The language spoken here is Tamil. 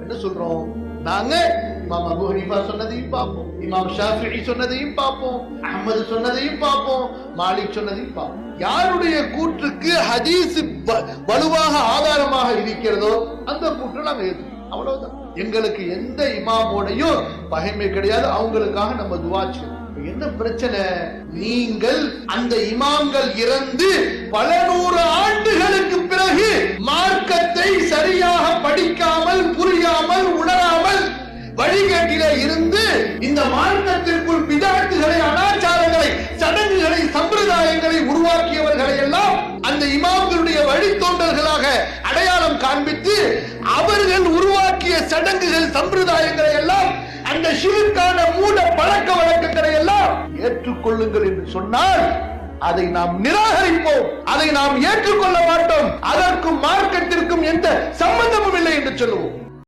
என்ன சொல்றோம்? நாங்க இமாம் அபூ ஹனீஃபா சொன்னதையும் பார்ப்போம், இமாம் ஷாஃபிஈ சொன்னதையும் பார்ப்போம், அஹ்மது சொன்னதையும் பார்ப்போம், மாலிக் சொன்னதையும் பார்ப்போம். யாருடைய கூற்றுக்கு ஹதீஸ் வலுவாக ஆதாரமாக இருக்கிறதோ அந்த கூற்று நாங்க ஏற்றுக்கோம். அவ்வளவுதான். எங்களுக்கு எந்த இமாமோடையும் பகைமை கிடையாது. அவங்களுக்காக நம்ம துஆ செய்யணும். என்ன பிரச்சனை? நீங்கள் அந்த இமாம்கள் இறந்து பல நூறு ஆண்டுகளுக்கு பிறகு மார்க்கத்தை சரியாக படிக்காமல், புரியாமல், உணராமல் வழிகேட்டிலே இருந்து இந்த மார்க்கத்திற்குள் பிதாத்துகளை, அனாச்சாரங்களை, சடங்குகளை, சம்பிரதாயங்களை உருவாக்கியவர்களை எல்லாம் அந்த இமாம்களுடைய வழித்தோன்றல்களாக அடையாளம் காண்பித்து அவர்கள் உருவாக்கிய சடங்குகள், சம்பிரதாயங்களை எல்லாம், அந்த ஷிர்கான மூட பழக்க வழக்கங்களை எல்லாம் ஏற்றுக்கொள்ளுங்கள் என்று சொன்னால் அதை நாம் நிராகரிப்போம், அதை நாம் ஏற்றுக்கொள்ள மாட்டோம். அதற்கும் மார்க்கத்திற்கும் எந்த சம்பந்தமும் இல்லை என்று சொல்லுவோம்.